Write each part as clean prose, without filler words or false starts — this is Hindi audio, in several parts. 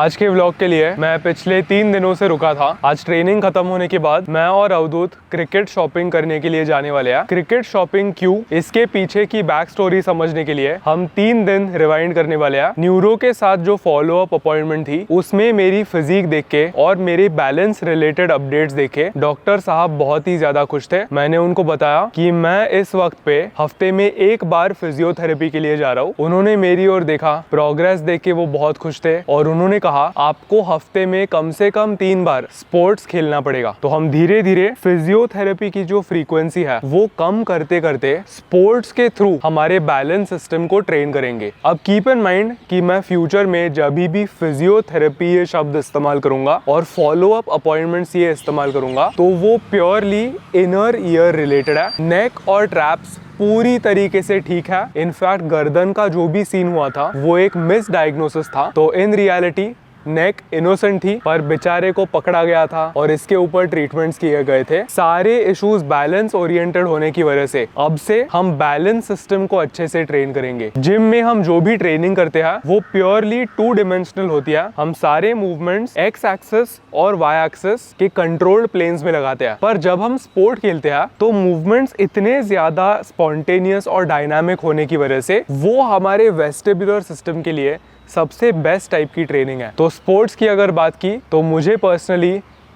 आज के व्लॉग के लिए मैं पिछले 3 दिनों से रुका था। आज ट्रेनिंग खत्म होने के बाद मैं और अवधूत क्रिकेट शॉपिंग करने के लिए जाने वाले हैं। क्रिकेट शॉपिंग क्यों, इसके पीछे की बैक स्टोरी समझने के लिए हम 3 दिन रिवाइंड करने वाले हैं। न्यूरो के साथ जो फॉलो अप अपॉइंटमेंट थी उसमें मेरी फिजिक देख के और मेरे बैलेंस रिलेटेड अपडेट्स देखे डॉक्टर साहब बहुत ही ज्यादा खुश थे। मैंने उनको बताया कि मैं इस वक्त पे हफ्ते में एक बार फिजियोथेरेपी के लिए जा रहा हूँ। उन्होंने मेरी ओर देखा, प्रोग्रेस देख के वो बहुत खुश थे और उन्होंने कहा आपको हफ्ते में कम से कम 3 बार स्पोर्ट्स खेलना पड़ेगा। तो हम धीरे धीरे फिजियोथेरेपी की जो फ्रीक्वेंसी है वो कम करते करते स्पोर्ट्स के थ्रू हमारे बैलेंस सिस्टम को ट्रेन करेंगे। अब कीप इन माइंड कि मैं फ्यूचर में जब भी फिजियोथेरेपी ये शब्द इस्तेमाल करूंगा और फॉलो अप अपॉइंटमेंट्स ये इस्तेमाल करूंगा तो वो प्योरली इनर ईयर रिलेटेड है। नेक और ट्रैप्स पूरी तरीके से ठीक है। इनफैक्ट गर्दन का जो भी सीन हुआ था वो एक मिस डायग्नोसिस था। तो इन रियलिटी नेक इनोसेंट थी पर बेचारे को पकड़ा गया था और इसके ऊपर ट्रीटमेंट्स किए गए थे। सारे इश्यूज बैलेंस ओरिएंटेड होने की वजह से अब से हम बैलेंस सिस्टम को अच्छे से ट्रेन करेंगे। जिम में हम जो भी ट्रेनिंग करते हैं वो प्योरली 2 डिमेंशनल होती है। हम सारे मूवमेंट्स एक्स एक्सिस और वाई एक्सिस के कंट्रोल्ड प्लेन्स में लगाते हैं, पर जब हम स्पोर्ट खेलते हैं तो मूवमेंट्स इतने ज्यादा स्पॉन्टेनियस और डायनामिक होने की वजह से वो हमारे वेस्टिबुलर सिस्टम के लिए सबसे बेस्ट टाइप की ट्रेनिंग है। तो स्पोर्ट्स की अगर बात की तो मुझे पर्सनली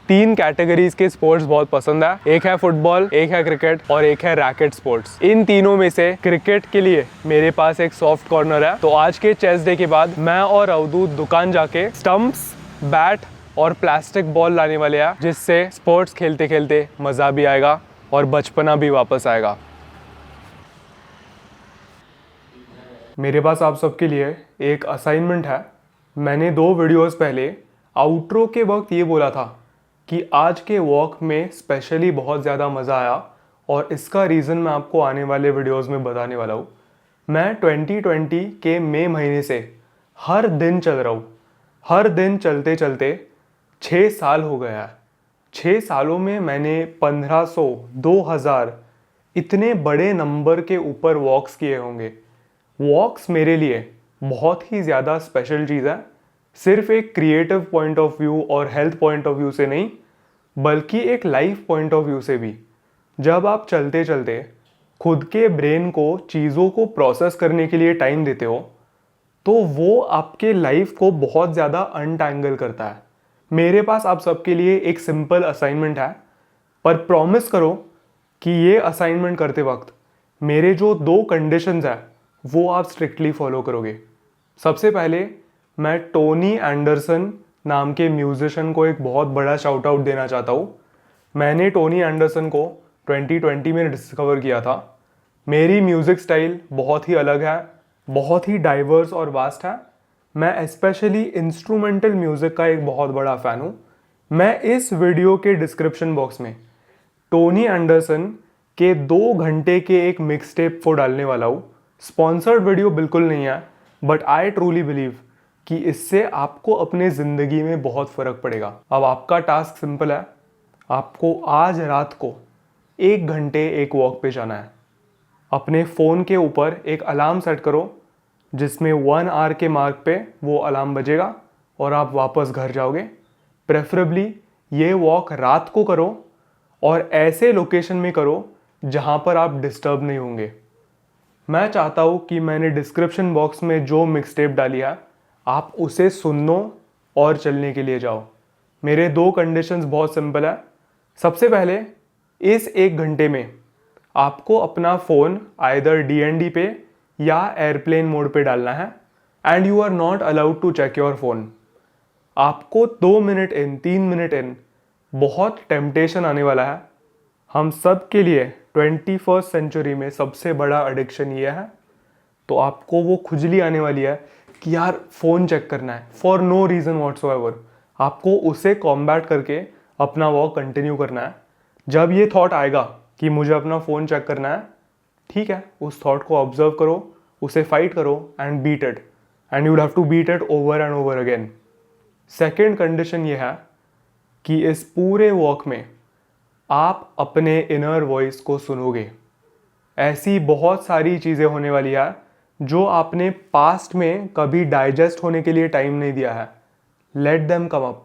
3 कैटेगरीज के स्पोर्ट्स बहुत पसंद है। एक है फुटबॉल, एक है क्रिकेट और एक है रैकेट स्पोर्ट्स। इन तीनों में से क्रिकेट के लिए मेरे पास एक सॉफ्ट कॉर्नर है। तो आज के चेस डे के बाद मैं और अवधूत दुकान जाके स्टंप्स, बैट और प्लास्टिक बॉल लाने वाले हैं, जिससे स्पोर्ट्स खेलते खेलते मजा भी आएगा और बचपना भी वापस आएगा। मेरे पास आप सबके लिए एक असाइनमेंट है। मैंने 2 वीडियोस पहले आउट्रो के वक्त ये बोला था कि आज के वॉक में स्पेशली बहुत ज़्यादा मज़ा आया और इसका रीज़न मैं आपको आने वाले वीडियोस में बताने वाला हूँ। मैं 2020 के मई महीने से हर दिन चल रहा हूँ। हर दिन चलते चलते 6 साल हो गया है। 6 सालों में मैंने 1500, 2000 इतने बड़े नंबर के ऊपर वॉक्स किए होंगे। वॉक्स मेरे लिए बहुत ही ज़्यादा स्पेशल चीज़ है, सिर्फ एक क्रिएटिव पॉइंट ऑफ व्यू और हेल्थ पॉइंट ऑफ व्यू से नहीं, बल्कि एक लाइफ पॉइंट ऑफ व्यू से भी। जब आप चलते चलते खुद के ब्रेन को चीज़ों को प्रोसेस करने के लिए टाइम देते हो तो वो आपके लाइफ को बहुत ज़्यादा अनटैंगल करता है। मेरे पास आप सबके लिए एक सिंपल असाइनमेंट है, पर प्रॉमिस करो कि ये असाइनमेंट करते वक्त मेरे जो 2 कंडीशंस है वो आप स्ट्रिक्टली फॉलो करोगे। सबसे पहले मैं टोनी एंडरसन नाम के म्यूजिशियन को एक बहुत बड़ा शाउट आउट देना चाहता हूँ। मैंने टोनी एंडरसन को 2020 में डिस्कवर किया था। मेरी म्यूज़िक स्टाइल बहुत ही अलग है, बहुत ही डाइवर्स और वास्ट है। मैं स्पेशली इंस्ट्रूमेंटल म्यूज़िक का एक बहुत बड़ा फ़ैन हूँ। मैं इस वीडियो के डिस्क्रिप्शन बॉक्स में टोनी एंडरसन के 2 घंटे के एक मिक्स टेप को डालने वाला हूँ। स्पॉन्सर्ड वीडियो बिल्कुल नहीं है, बट आई ट्रूली बिलीव कि इससे आपको अपने ज़िंदगी में बहुत फ़र्क पड़ेगा। अब आपका टास्क सिंपल है, आपको आज रात को 1 घंटे एक वॉक पे जाना है। अपने फ़ोन के ऊपर एक अलार्म सेट करो जिसमें 1 आवर के मार्क पे वो अलार्म बजेगा और आप वापस घर जाओगे। प्रेफरेबली ये वॉक रात को करो और ऐसे लोकेशन में करो जहाँ पर आप डिस्टर्ब नहीं होंगे। मैं चाहता हूँ कि मैंने डिस्क्रिप्शन बॉक्स में जो मिक्सटेप डाली है आप उसे सुनो और चलने के लिए जाओ। मेरे 2 कंडीशंस बहुत सिंपल है। सबसे पहले इस 1 घंटे में आपको अपना फ़ोन आइदर DND पे या एयरप्लेन मोड पे डालना है and you are not allowed to check your phone. आपको 2 मिनट इन, 3 मिनट इन बहुत टेम्पटेशन आने वाला है। हम सब के लिए 21st सेंचुरी में सबसे बड़ा एडिक्शन ये है। तो आपको वो खुजली आने वाली है कि यार फ़ोन चेक करना है फॉर नो रीज़न व्हाट्सोएवर। आपको उसे कॉम्बैट करके अपना वॉक कंटिन्यू करना है। जब ये थॉट आएगा कि मुझे अपना फ़ोन चेक करना है, ठीक है, उस थॉट को ऑब्जर्व करो, उसे फाइट करो and beat it, and you will have to beat it over and over again. Second condition ये है कि इस पूरे वॉक में आप अपने इनर वॉइस को सुनोगे। ऐसी बहुत सारी चीज़ें होने वाली है जो आपने पास्ट में कभी डाइजेस्ट होने के लिए टाइम नहीं दिया है, लेट देम कम अप,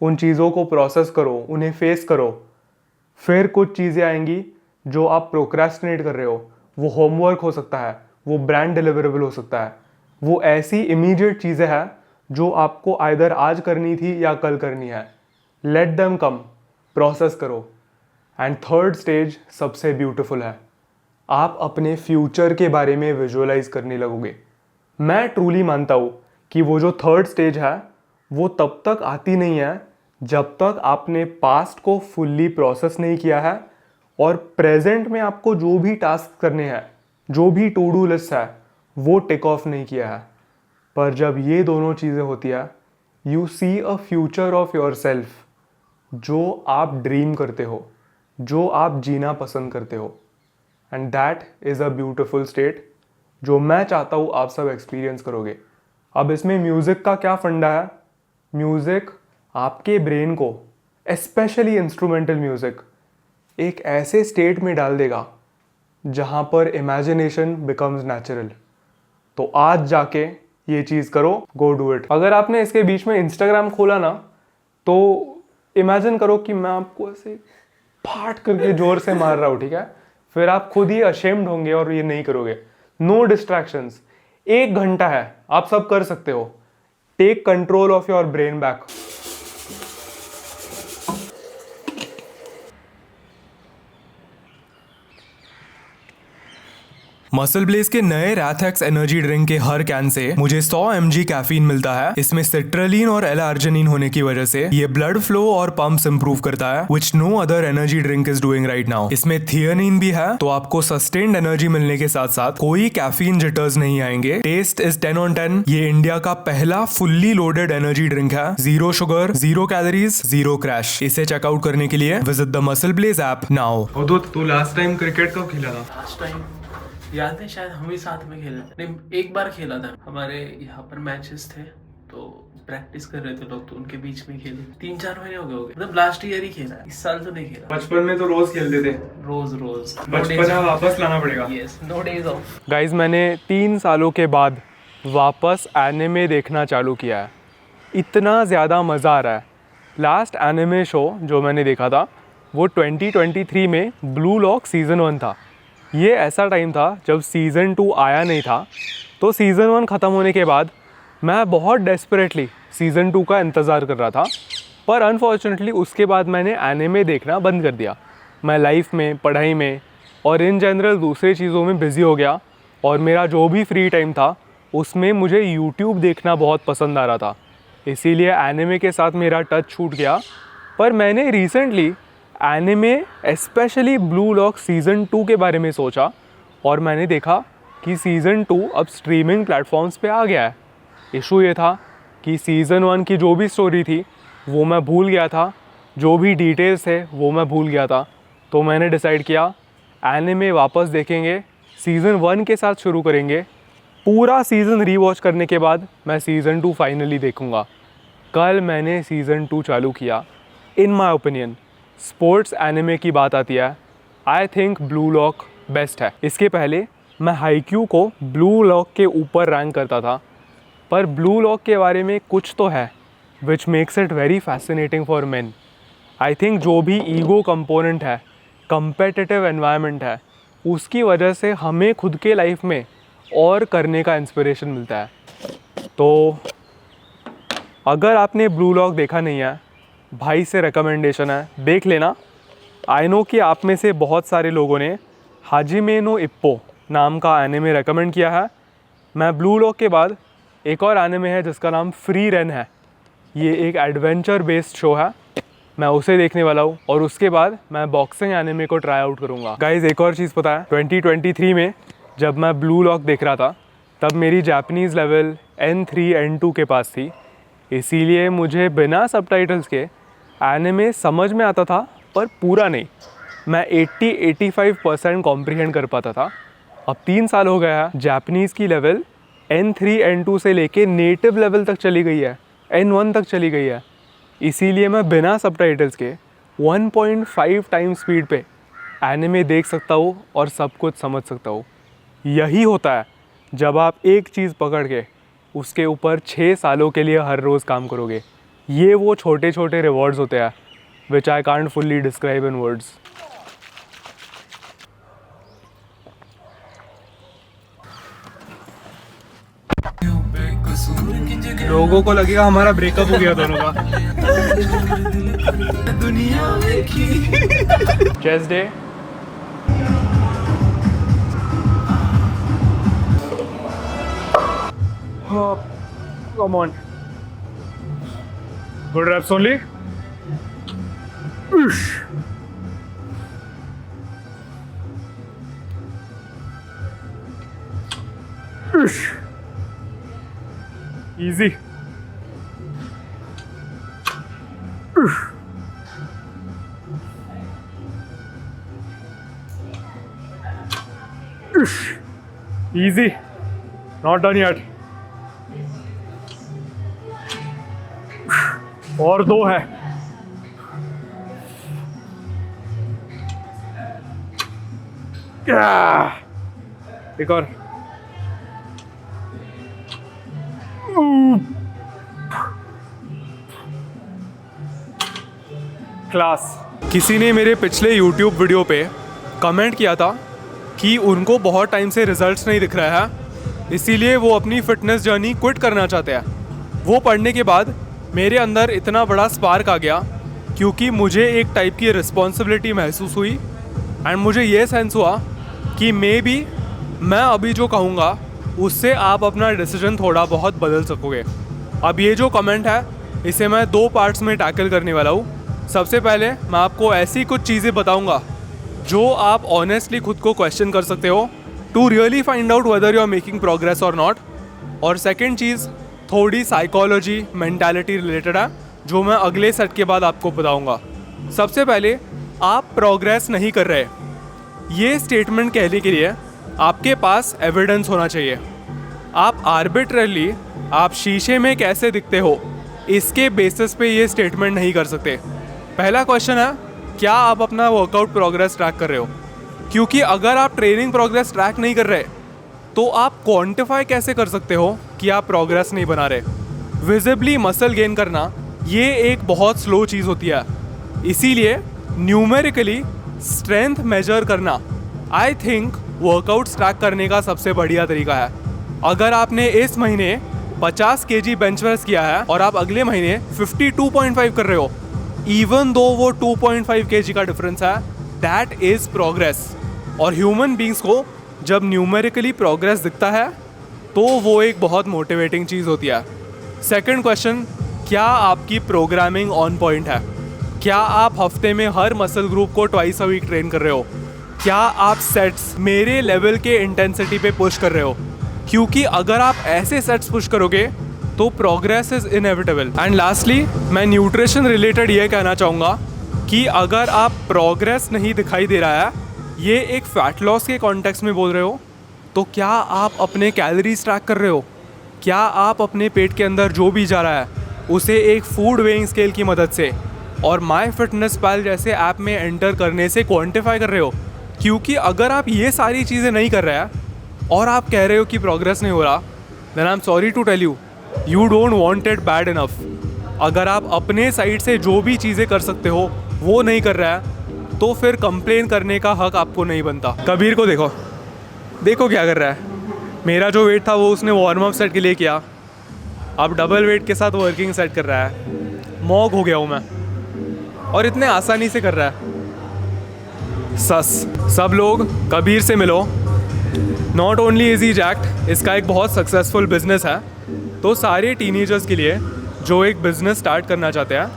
उन चीज़ों को प्रोसेस करो, उन्हें फेस करो। फिर कुछ चीज़ें आएंगी जो आप प्रोक्रेस्टिनेट कर रहे हो, वो होमवर्क हो सकता है, वो ब्रांड डिलीवरेबल हो सकता है, वो ऐसी इमीडिएट चीज़ें हैं जो आपको आइदर आज करनी थी या कल करनी है। लेट देम कम, प्रोसेस करो। एंड थर्ड स्टेज सबसे ब्यूटीफुल है, आप अपने फ्यूचर के बारे में विजुअलाइज करने लगोगे। मैं ट्रूली मानता हूँ कि वो जो थर्ड स्टेज है वो तब तक आती नहीं है जब तक आपने पास्ट को फुल्ली प्रोसेस नहीं किया है और प्रेजेंट में आपको जो भी टास्क करने हैं, जो भी टू डू लिस्ट है, वो टिक ऑफ नहीं किया है। पर जब ये दोनों चीज़ें होती है, you see a future of yourself, जो आप ड्रीम करते हो, जो आप जीना पसंद करते हो। And that is a beautiful state जो मैं चाहता हूँ आप सब एक्सपीरियंस करोगे। अब इसमें म्यूज़िक का क्या फंडा है? म्यूज़िक आपके ब्रेन को, स्पेशली इंस्ट्रूमेंटल म्यूज़िक, एक ऐसे स्टेट में डाल देगा जहाँ पर इमेजिनेशन बिकम्स नेचुरल। तो आज जाके ये चीज़ करो, गो डू इट। अगर आपने इसके बीच में इंस्टाग्राम खोला ना, तो इमेजिन करो कि मैं आपको ऐसे फाट करके जोर से मार रहा हूँ, ठीक है? फिर आप खुद ही अशेम्ड होंगे और ये नहीं करोगे। नो डिस्ट्रैक्शंस, 1 घंटा है, आप सब कर सकते हो। Take control of your brain back. MuscleBlaze के नए रैथेक्स एनर्जी ड्रिंक के हर कैन से मुझे 100 mg कैफीन मिलता है। इसमें सिट्रलिन और एल-आर्जिनिन होने की वजह से ये ब्लड फ्लो और पंप्स इंप्रूव करता है, which no other energy drink is doing right now। इसमें थियानिन भी है, तो आपको सस्टेन्ड एनर्जी मिलने के साथ साथ कोई कैफीन जिटर्स नहीं आएंगे। Taste is 10 on 10। ये इंडिया का पहला फुल्ली लोडेड एनर्जी ड्रिंक है। 0 शुगर, 0 कैलोरीज, 0 क्रैश। इसे चेकआउट करने के लिए visit the MuscleBlaze app now. तू लास्ट टाइम क्रिकेट कब खेला था? लास्ट टाइम याद है, शायद हम ही साथ में खेले थे। नहीं, एक बार खेला था। हमारे यहाँ पर मैचेस थे तो प्रैक्टिस कर रहे थे लोग, तो उनके बीच में खेले। 3-4 महीने हो गए होंगे, मतलब लास्ट ईयर ही खेला है, इस साल तो नहीं खेला। बचपन में तो रोज खेलते थे। रोज बचपन वापस लाना पड़ेगा। Yes, no days off. Guys, मैंने 3 सालों के बाद वापस एनिमे देखना चालू किया है। इतना ज़्यादा मज़ा आ रहा है। लास्ट एनिमे शो जो मैंने देखा था वो 2023 में ब्लू लॉक सीज़न 1 था। ये ऐसा टाइम था जब सीज़न 2 आया नहीं था, तो सीज़न 1 ख़त्म होने के बाद मैं बहुत डेस्परेटली सीज़न 2 का इंतज़ार कर रहा था। पर अनफॉर्चुनेटली उसके बाद मैंने एनिमे देखना बंद कर दिया। मैं लाइफ में, पढ़ाई में और इन जनरल दूसरी चीज़ों में बिज़ी हो गया, और मेरा जो भी फ्री टाइम था उसमें मुझे यूट्यूब देखना बहुत पसंद आ रहा था। इसीलिए एनिमे के साथ मेरा टच छूट गया। पर मैंने recently anime specially blue lock season 2 के बारे में सोचा, और मैंने देखा कि सीज़न 2 अब स्ट्रीमिंग प्लेटफॉर्म्स पे आ गया है। इशू ये था कि सीज़न 1 की जो भी स्टोरी थी वो मैं भूल गया था, जो भी डिटेल्स थे वो मैं भूल गया था। तो मैंने डिसाइड किया एनिमे वापस देखेंगे, सीज़न 1 के साथ शुरू करेंगे। पूरा सीज़न रीवॉच करने के बाद मैं सीज़न 2 फाइनली देखूँगा। कल मैंने सीज़न 2 चालू किया। इन माई ओपिनियन स्पोर्ट्स एनिमे की बात आती है, I think blue lock best है। इसके पहले मैं हाईक्यू को ब्लू लॉक के ऊपर रैंक करता था, पर ब्लू लॉक के बारे में कुछ तो है which makes it very fascinating for main. I think जो भी ईगो कंपोनेंट है, कंपेटिटिव एनवायरनमेंट है, उसकी वजह से हमें खुद के लाइफ में और करने का इंस्पिरेशन मिलता है। तो अगर आपने ब्लू लॉक देखा नहीं है, भाई से रिकमेंडेशन है, देख लेना। आई नो कि आप में से बहुत सारे लोगों ने हाजिमे नो इप्पो नाम का एनिमे रेकमेंड किया है। मैं ब्लू लॉक के बाद एक और एनिमे है जिसका नाम फ्री रन है। ये एक एडवेंचर बेस्ड शो है, मैं उसे देखने वाला हूँ, और उसके बाद मैं बॉक्सिंग एनिमे को ट्राई आउट करूँगा। गाइज, एक और चीज़ पता है, 2023 में जब मैं ब्लू लॉक देख रहा था तब मेरी जापानीज़ लेवल N3 N2 के पास थी। इसीलिए मुझे बिना सबटाइटल्स के एनिमे समझ में आता था, पर पूरा नहीं। मैं 80-85% कॉम्प्रीहेंड कर पाता था। अब 3 साल हो गया है, जापानीज़ की लेवल N3 N2 से लेके नेटिव लेवल तक चली गई है, N1 तक चली गई है। इसीलिए मैं बिना सबटाइटल्स के 1.5 टाइम्स स्पीड पे एनिमे देख सकता हूँ और सब कुछ समझ सकता हूँ। यही होता है जब आप एक चीज़ पकड़ के उसके ऊपर 6 सालों के लिए हर रोज़ काम करोगे। ये वो छोटे छोटे रिवॉर्ड्स होते हैं which I can't fully describe in words. लोगों को लगेगा हमारा ब्रेकअप हो गया दोनों का। Chest day. Come on. Good reps only. Ush. Ush. Easy. Ush. Ush. Easy. Not done yet. और दो है। एक और। क्लास। किसी ने मेरे पिछले YouTube वीडियो पे कमेंट किया था कि उनको बहुत टाइम से रिजल्ट्स नहीं दिख रहा है, इसीलिए वो अपनी फिटनेस जर्नी क्विट करना चाहते हैं। वो पढ़ने के बाद मेरे अंदर इतना बड़ा स्पार्क आ गया क्योंकि मुझे एक टाइप की रिस्पॉन्सिबिलिटी महसूस हुई एंड मुझे ये सेंस हुआ कि मे बी मैं अभी जो कहूँगा उससे आप अपना डिसीजन थोड़ा बहुत बदल सकोगे। अब ये जो कमेंट है इसे मैं 2 पार्ट्स में टैकल करने वाला हूँ। सबसे पहले मैं आपको ऐसी कुछ चीज़ें बताऊँगा जो आप ऑनेस्टली खुद को क्वेश्चन कर सकते हो to really find out whether you are making progress और नॉट। और सेकेंड चीज़ थोड़ी साइकोलॉजी मेंटालिटी रिलेटेड है जो मैं अगले सेट के बाद आपको बताऊंगा। सबसे पहले, आप प्रोग्रेस नहीं कर रहे, ये स्टेटमेंट कहने के लिए आपके पास एविडेंस होना चाहिए। आप आर्बिट्रली आप शीशे में कैसे दिखते हो इसके बेसिस पे ये स्टेटमेंट नहीं कर सकते। पहला क्वेश्चन है, क्या आप अपना वर्कआउट प्रोग्रेस ट्रैक कर रहे हो? क्योंकि अगर आप ट्रेनिंग प्रोग्रेस ट्रैक नहीं कर रहे तो आप क्वांटिफाई कैसे कर सकते हो कि आप प्रोग्रेस नहीं बना रहे? विजिबली मसल गेन करना ये एक बहुत स्लो चीज़ होती है, इसीलिए न्यूमेरिकली स्ट्रेंथ मेजर करना आई थिंक वर्कआउट्स ट्रैक करने का सबसे बढ़िया तरीका है। अगर आपने इस महीने 50 kg बेंच प्रेस किया है और आप अगले महीने 52.5 कर रहे हो, इवन दो वो 2.5 kg का डिफरेंस है, दैट इज़ प्रोग्रेस। और ह्यूमन बींग्स को जब न्यूमेरिकली प्रोग्रेस दिखता है तो वो एक बहुत मोटिवेटिंग चीज़ होती है। सेकंड क्वेश्चन, क्या आपकी प्रोग्रामिंग ऑन पॉइंट है? क्या आप हफ्ते में हर मसल ग्रुप को ट्वाइस अ वीक ट्रेन कर रहे हो? क्या आप सेट्स मेरे लेवल के इंटेंसिटी पे पुश कर रहे हो? क्योंकि अगर आप ऐसे सेट्स पुश करोगे तो progress is inevitable. And lastly, मैं न्यूट्रिशन रिलेटेड ये कहना चाहूँगा कि अगर आप प्रोग्रेस नहीं दिखाई दे रहा है, ये एक फैट लॉस के कॉन्टेक्स्ट में बोल रहे हो, तो क्या आप अपने कैलोरीज ट्रैक कर रहे हो? क्या आप अपने पेट के अंदर जो भी जा रहा है उसे एक फूड वेइंग स्केल की मदद से और माई फिटनेस पैल जैसे ऐप में एंटर करने से क्वांटिफाई कर रहे हो? क्योंकि अगर आप ये सारी चीज़ें नहीं कर रहे हैं और आप कह रहे हो कि प्रोग्रेस नहीं हो रहा, then I am sorry to tell you, you don't want it bad enough. अगर आप अपने साइड से जो भी चीज़ें कर सकते हो वो नहीं कर रहा है तो फिर कंप्लेन करने का हक आपको नहीं बनता। कबीर को देखो, देखो क्या कर रहा है। मेरा जो वेट था वो उसने वार्म अप सेट के लिए किया, अब डबल वेट के साथ वर्किंग सेट कर रहा है। मॉग हो गया हूँ मैं, और इतने आसानी से कर रहा है। सब लोग कबीर से मिलो। Not only is he jacked, इसका एक बहुत सक्सेसफुल बिजनेस है। तो सारे टीनेजर्स के लिए जो एक बिजनेस स्टार्ट करना चाहते हैं,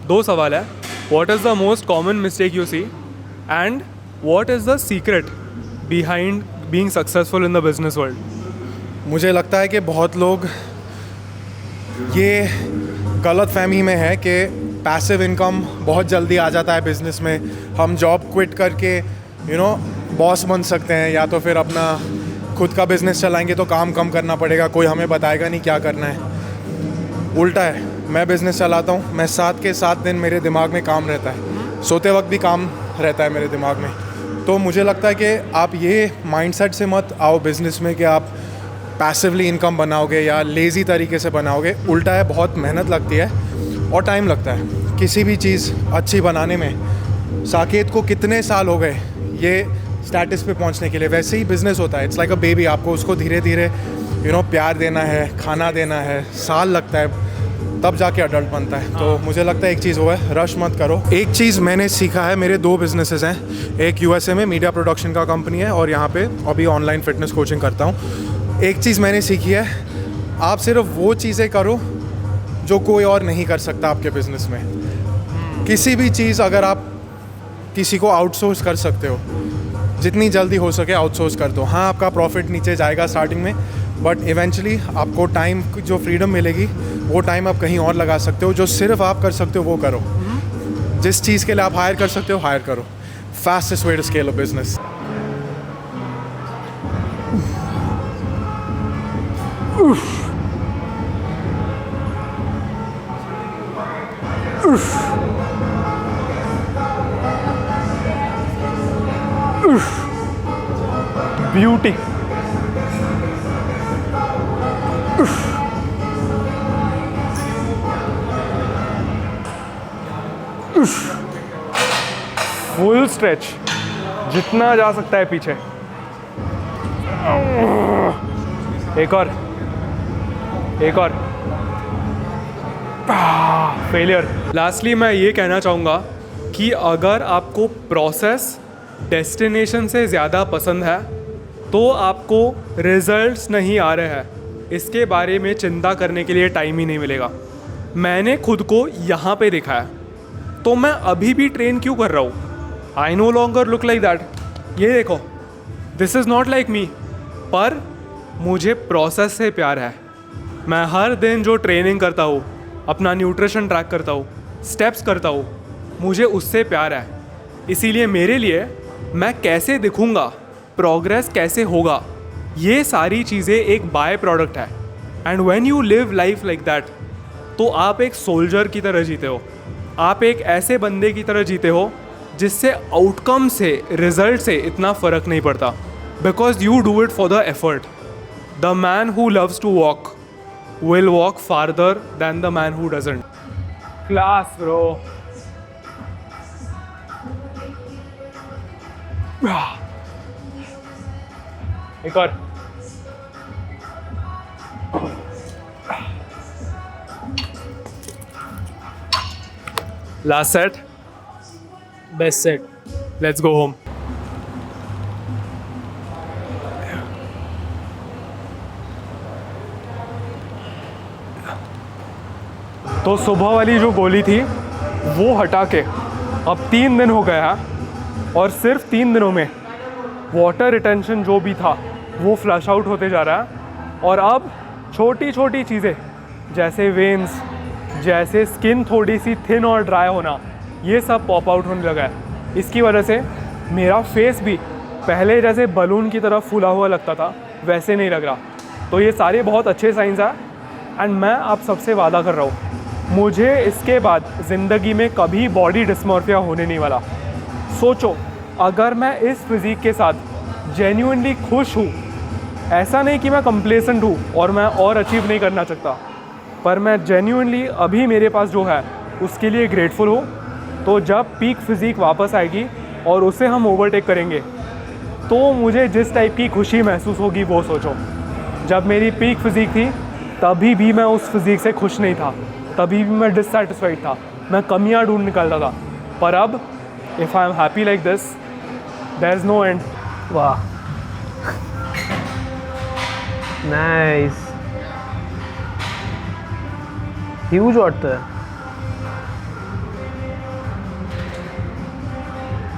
2 सवाल है। What is the most common mistake you see and what is the secret behind being successful in the business world? मुझे लगता है कि बहुत लोग ये गलत फहमी में है कि पैसिव इनकम बहुत जल्दी आ जाता है बिज़नेस में। हम जॉब क्विट करके बॉस बन सकते हैं, या तो फिर अपना खुद का बिज़नेस चलाएंगे तो काम कम करना पड़ेगा, कोई हमें बताएगा नहीं क्या करना है। उल्टा है, मैं बिज़नेस चलाता हूँ, मैं 7 के 7 दिन मेरे दिमाग में काम रहता है, सोते वक्त भी काम रहता है मेरे दिमाग में। तो मुझे लगता है कि आप ये माइंडसेट से मत आओ बिज़नेस में कि आप पैसिवली इनकम बनाओगे या लेज़ी तरीके से बनाओगे। उल्टा है, बहुत मेहनत लगती है और टाइम लगता है किसी भी चीज़ अच्छी बनाने में। साकेत को कितने साल हो गए ये स्टेटस पे पहुंचने के लिए। वैसे ही बिजनेस होता है, इट्स लाइक अ बेबी। आपको उसको धीरे धीरे प्यार देना है, खाना देना है, साल लगता है तब जाके अडल्ट बनता है। तो मुझे लगता है एक चीज़ वो है, रश मत करो। एक चीज़ मैंने सीखा है, मेरे 2 बिजनेसेस हैं, एक यूएसए में मीडिया प्रोडक्शन का कंपनी है और यहाँ पे अभी ऑनलाइन फिटनेस कोचिंग करता हूँ। एक चीज़ मैंने सीखी है, आप सिर्फ वो चीज़ें करो जो कोई और नहीं कर सकता आपके बिजनेस में। किसी भी चीज़ अगर आप किसी को आउटसोर्स कर सकते हो, जितनी जल्दी हो सके आउटसोर्स कर दो। हाँ, आपका प्रॉफिट नीचे जाएगा स्टार्टिंग में, बट इवेंचुअली आपको टाइम जो फ्रीडम मिलेगी वो टाइम आप कहीं और लगा सकते हो। जो सिर्फ आप कर सकते हो वो करो। जिस चीज़ के लिए आप हायर कर सकते हो हायर करो। Fastest way to scale a business. Beauty. Full stretch, जितना जा सकता है पीछे। एक और, एक और। फेलियर। लास्टली मैं ये कहना चाहूँगा कि अगर आपको प्रोसेस डेस्टिनेशन से ज़्यादा पसंद है तो आपको रिजल्ट्स नहीं आ रहे हैं, इसके बारे में चिंता करने के लिए टाइम ही नहीं मिलेगा। मैंने खुद को यहाँ पे देखा है, तो मैं अभी भी ट्रेन क्यों कर रहा हूँ? I know longer look like that. ये देखो, this is not like me. पर मुझे प्रोसेस से प्यार है। मैं हर दिन जो ट्रेनिंग करता हूँ, अपना न्यूट्रिशन ट्रैक करता हूँ, स्टेप्स करता हूँ, मुझे उससे प्यार है। इसीलिए मेरे लिए मैं कैसे दिखूँगा, प्रोग्रेस कैसे होगा, ये सारी चीज़ें एक बाय प्रोडक्ट है। And when you live life like that, तो आप एक सोल्जर की तरह जीते हो। आप एक ऐसे बंदे की तरह जीते हो जिससे आउटकम से, रिजल्ट से इतना फ़र्क नहीं पड़ता, because you do it for the effort. The man who loves to walk will walk farther than the man who doesn't. Class bro. एक और। Last set, best set. Let's go home. तो सुबह वाली जो गोली थी वो हटा के अब 3 दिन हो गया है और सिर्फ 3 दिनों में वाटर रिटेंशन जो भी था वो फ्लश आउट होते जा रहा है। और अब छोटी छोटी चीज़ें जैसे वेन्स, जैसे स्किन थोड़ी सी थिन और ड्राई होना, ये सब पॉप आउट होने लगा है। इसकी वजह से मेरा फेस भी पहले जैसे बलून की तरह फूला हुआ लगता था वैसे नहीं लग रहा। तो ये सारे बहुत अच्छे साइंस हैं। एंड मैं आप सबसे वादा कर रहा हूँ, मुझे इसके बाद ज़िंदगी में कभी बॉडी डिस्मॉर्फिया होने नहीं वाला। सोचो, अगर मैं इस फिज़ीक के साथ जेन्युइनली खुश हूँ, ऐसा नहीं कि मैं कंप्लेसेंट हूँ और मैं और अचीव नहीं करना चाहता, पर मैं जेन्युइनली अभी मेरे पास जो है उसके लिए ग्रेटफुल हूँ, तो जब पीक फिज़ीक वापस आएगी और उसे हम ओवरटेक करेंगे तो मुझे जिस टाइप की खुशी महसूस होगी वो सोचो। जब मेरी पीक फिज़ीक थी तभी भी मैं उस फिज़ीक से खुश नहीं था, तभी भी मैं डिससेटिस्फाइड था, मैं कमियां ढूंढ निकालता था। पर अब if I am happy like this, there is no end. वाह, nice. Huge water.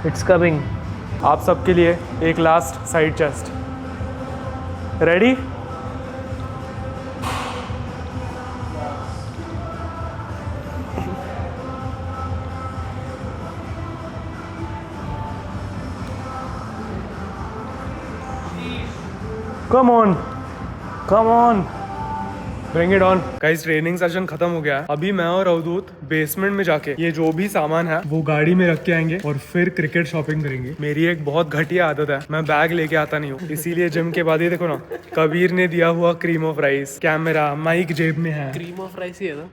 It's coming. आप सबके लिए एक last side chest. Ready? Come on, come on, bring it on. Guys, training session खत्म हो गया है। अभी मैं और अवधूत बेसमेंट में जाके ये जो भी सामान है वो गाड़ी में रख के आएंगे और फिर क्रिकेट शॉपिंग करेंगे। मेरी एक बहुत घटिया आदत है, मैं बैग लेके आता नहीं हूँ, इसीलिए जिम के बाद ही देखो ना, कबीर ने दिया हुआ cream of rice, camera, mic जेब में है। क्रीम ऑफ राइस ही है ना।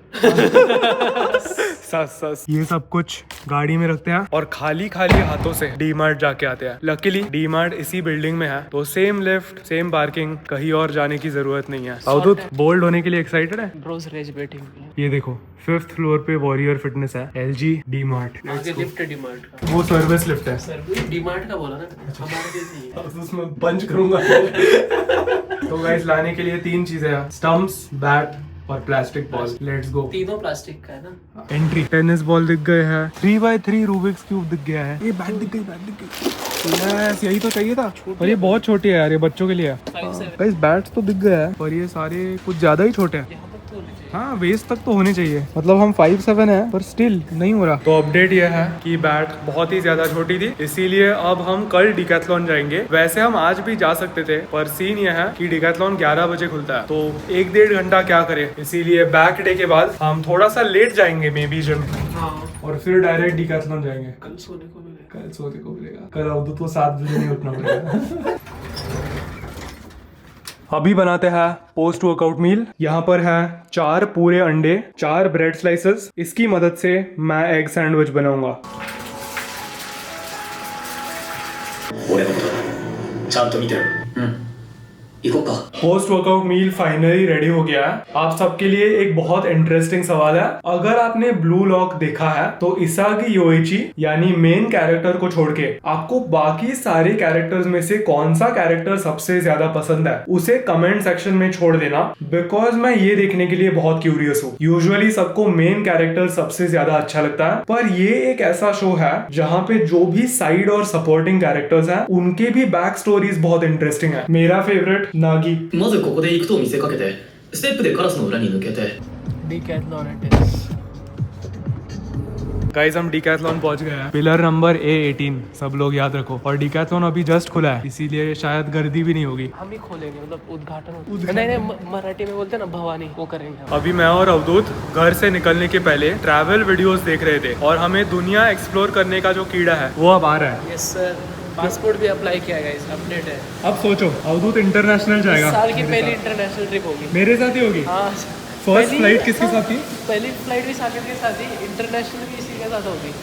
यस यस, ये सब कुछ गाड़ी में रखते हैं और खाली खाली हाथों से डी मार्ट जाके आते हैं। लकीली डी मार्ट इसी बिल्डिंग में है, तो सेम लिफ्ट सेम पार्किंग, कहीं और जाने की जरूरत नहीं है। अवधूत बोल्ड होने के लिए एक्साइटेड है? Bros rage batting. ये देखो 5th फ्लोर पे वॉरियर फिटनेस है, LG डी मार्ट। आगे लिफ्ट है डीमार्ट का। वो सर्विस लिफ्ट है सर डीमार्ट का बोला ना, हमारे लिए नहीं है। अब उसमें पंच करूंगा। तो गाइस लाने के लिए 3 चीजें हैं, स्टम्प्स, बैट और प्लास्टिक बॉल। Let's go. तीनों प्लास्टिक का है ना। एंट्री। टेनिस बॉल दिख गए हैं, 3x3 रूबिक्स क्यूब दिख गया है, ये बैट दिख गई, बैट दिख गई। यस, यही तो चाहिए था। और ये बहुत छोटी है यार, ये बच्चों के लिए है। गाइस बैट्स तो दिख गया है, पर ये सारे कुछ ज्यादा ही छोटे हैं। हाँ, वेस्ट तक तो होने चाहिए, मतलब हम 5'7" है पर स्टिल नहीं हो रहा। तो अपडेट ये है कि बैट बहुत ही ज्यादा छोटी थी, इसीलिए अब हम कल डिकैथलॉन जाएंगे। वैसे हम आज भी जा सकते थे, पर सीन ये है कि डिकैथलॉन 11 बजे खुलता है, तो 1-1.5 घंटा क्या करें, इसीलिए बैक डे के बाद हम थोड़ा सा लेट जाएंगे मे बी जिम, और फिर डायरेक्ट डिकैथलॉन जाएंगे। कल सोने को मिलेगा। कल सोने को मिलेगा। कल अवधूत को 7 बजे नहीं उठना पड़ेगा। अभी बनाते हैं पोस्ट वर्कआउट मील। यहाँ पर है 4 पूरे अंडे, 4 ब्रेड स्लाइसेस। इसकी मदद से मैं एग सैंडविच बनाऊंगा। 俺のことちゃんと見てろ。行こうか。पोस्ट वर्कआउट मील फाइनली रेडी हो गया है। आप सबके लिए एक बहुत इंटरेस्टिंग सवाल है। अगर आपने ब्लू लॉक देखा है तो इसागी योइची यानी मेन कैरेक्टर को छोड़ के आपको बाकी सारे कैरेक्टर्स में से कौन सा कैरेक्टर सबसे ज्यादा पसंद है, उसे कमेंट सेक्शन में छोड़ देना, बिकॉज मैं ये देखने के लिए बहुत क्यूरियस हूँ। यूजुअली सबको मेन कैरेक्टर सबसे ज्यादा अच्छा लगता है, पर ये एक ऐसा शो है जहाँ पे जो भी साइड और सपोर्टिंग कैरेक्टर्स हैं उनके भी बैक स्टोरीज बहुत इंटरेस्टिंग है। मेरा favourite Nagi. まずここで行くと見せかけて、ステップでカラスの裏に抜けて。 Decathlon it is. Guys हम डिकैथलॉन पहुंच गए हैं, पिलर नंबर A18 सब लोग याद रखो। और डिकैथलॉन अभी जस्ट खुला है, इसीलिए शायद गर्दी भी नहीं होगी। हम ही खोलेंगे, मतलब उद्घाटन। नहीं मराठी में बोलते हैं ना भवानी, वो करेंगे हम। अभी मैं और अवधूत घर से निकलने के पहले ट्रैवल वीडियोस देख रहे थे, और हमें दुनिया एक्सप्लोर करने का जो कीड़ा है वो अब आ रहा है। यस सर, पासपोर्ट भी अप्लाई किया गया, इस अपडेट है। अब सोचो अवधूत इंटरनेशनल जाएगा। साल की पहली इंटरनेशनल ट्रिप होगी मेरे साथ ही होगी। हाँ। फर्स्ट फ्लाइट किसके साथ थी? पहली फ्लाइट भी साकिब के साथ ही, इंटरनेशनल भी इसी के साथ होगी।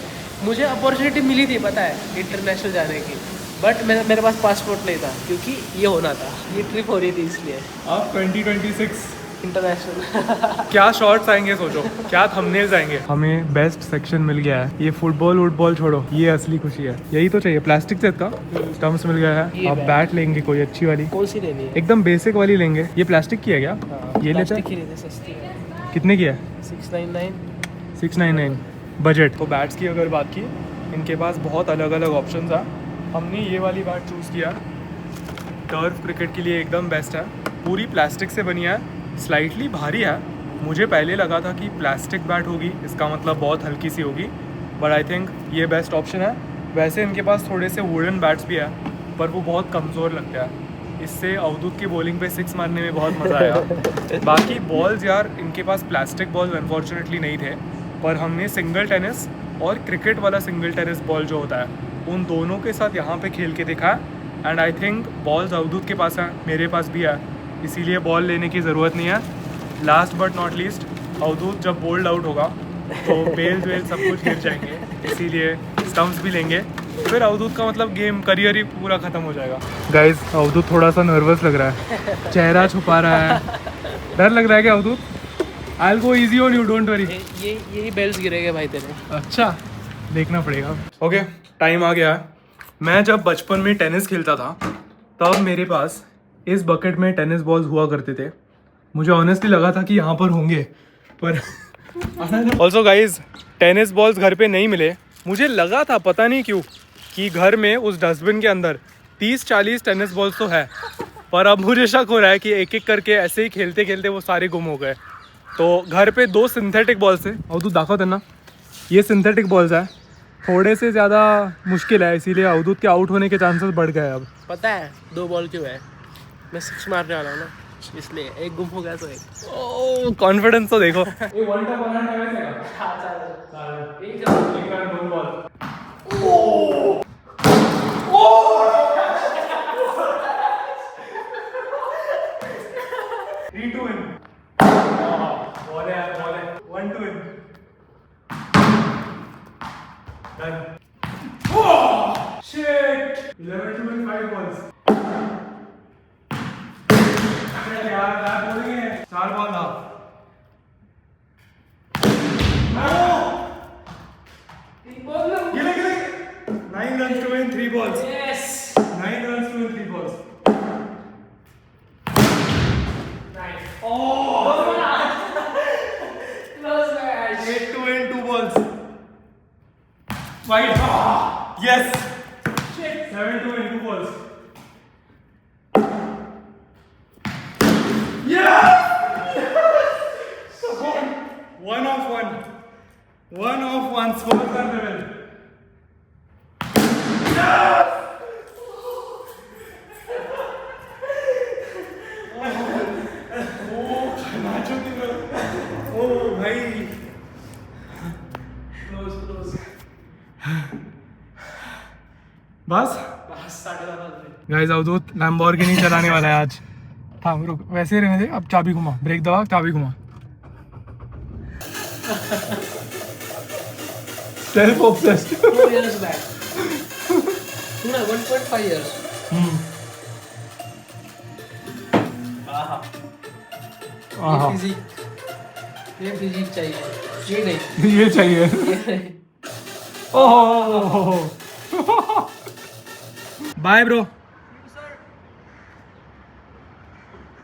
मुझे अपॉर्चुनिटी मिली थी पता है इंटरनेशनल जाने की, बट मेरे पास पासपोर्ट नहीं था, क्योंकि ये होना था, ये ट्रिप हो रही थी इसलिए। अब 2026 इंटरनेशनल। क्या शॉट्स आएंगे सोचो, क्या थंबनेल्स आएंगे। हमें बेस्ट सेक्शन मिल गया है। ये फुटबॉल वुटबॉल छोड़ो, ये असली खुशी है, यही तो चाहिए। प्लास्टिक सेट का स्टम्प्स मिल गया है। अब बैट लेंगे कोई अच्छी वाली, कौन सी लेनी है? एकदम बेसिक वाली लेंगे। ये प्लास्टिक की है क्या? ये लेते हैं। प्लास्टिक की लेते, सस्ती है। कितने की है? 699। 699 बजट। तो बैट्स की अगर बात की, इनके पास बहुत अलग अलग ऑप्शंस हैं। हमने ये वाली बैट चूज़ किया, टर्फ क्रिकेट के लिए एकदम बेस्ट है। पूरी प्लास्टिक से बनी है, स्लाइटली भारी है। मुझे पहले लगा था कि प्लास्टिक बैट होगी, इसका मतलब बहुत हल्की सी होगी, बट आई थिंक ये बेस्ट ऑप्शन है। वैसे इनके पास थोड़े से वुडन बैट्स भी है, पर वो बहुत कमज़ोर लगता है। इससे अवधूत की बॉलिंग पे 6 मारने में बहुत मज़ा आया। बाकी बॉल्स यार, इनके पास प्लास्टिक बॉल्स अनफॉर्चुनेटली नहीं थे, पर हमने सिंगल टेनिस और क्रिकेट वाला सिंगल टेनिस बॉल जो होता है, उन दोनों के साथ यहाँ पे खेल के देखा। एंड आई थिंक बॉल्स अवधूत के पास है, मेरे पास भी है, इसीलिए बॉल लेने की ज़रूरत नहीं है। लास्ट बट नॉट लीस्ट, अवधूत जब बोल्ड आउट होगा तो बेल्स वेल सब कुछ गिर जाएंगे, इसीलिए स्टम्प्स भी लेंगे। फिर अवधूत का मतलब गेम करियर ही पूरा ख़त्म हो जाएगा। गाइज अवधूत थोड़ा सा नर्वस लग रहा है, चेहरा छुपा रहा है। डर लग रहा है क्या Avdhoot? I will go easy on you, don't worry. यही बेल्स गिरेंगे भाई तेरे। अच्छा, देखना पड़ेगा। ओके, टाइम आ गया। मैं जब बचपन में टेनिस खेलता था तब मेरे पास इस बकेट में टेनिस बॉल्स हुआ करते थे। मुझे ऑनेस्टली लगा था कि यहाँ पर होंगे, पर ऑल्सो गाइज टेनिस बॉल्स घर पे नहीं मिले। मुझे लगा था पता नहीं क्यों कि घर में उस डस्टबिन के अंदर 30-40 टेनिस बॉल्स तो है, पर अब मुझे शक हो रहा है कि एक एक करके ऐसे ही खेलते खेलते वो सारे गुम हो गए। तो घर पे 2 सिंथेटिक बॉल्स थे। अवधूत दाखव देना, ये सिंथेटिक बॉल्स है, थोड़े से ज़्यादा मुश्किल है, इसीलिए अवधूत के आउट होने के चांसेस बढ़ गए। अब पता है 2 बॉल क्यों है? मैं 6 मारने वाला हूँ ना, इसलिए एक गुम हो गया तो एक। ओह, कॉन्फिडेंस तो देखो। Shit! 11 to 5 balls. यार क्या बोलेंगे? 4 बॉल था. गिले. 9 runs to win 3 balls. Yes. 9 runs to win 3 balls. Close match. 8 to win 2 balls. Wide. Yes. 7 to win 2 balls. One off one. One off one. Scores are level. ओ भाई. Close. बस बस 12:30. गाइस अवधूत लैम्बोर्गिनी चलाने वाला है आज. हाँ रुक, वैसे ही रहने दे. अब चाबी घुमा, ब्रेक दबा, चाबी घुमा. Self obsessed. 2 years back. No, 1.5 years. आहा, ये फिजिक चाहिए. ये नहीं. ये चाहिए. ये नहीं. ओह बाय ब्रो.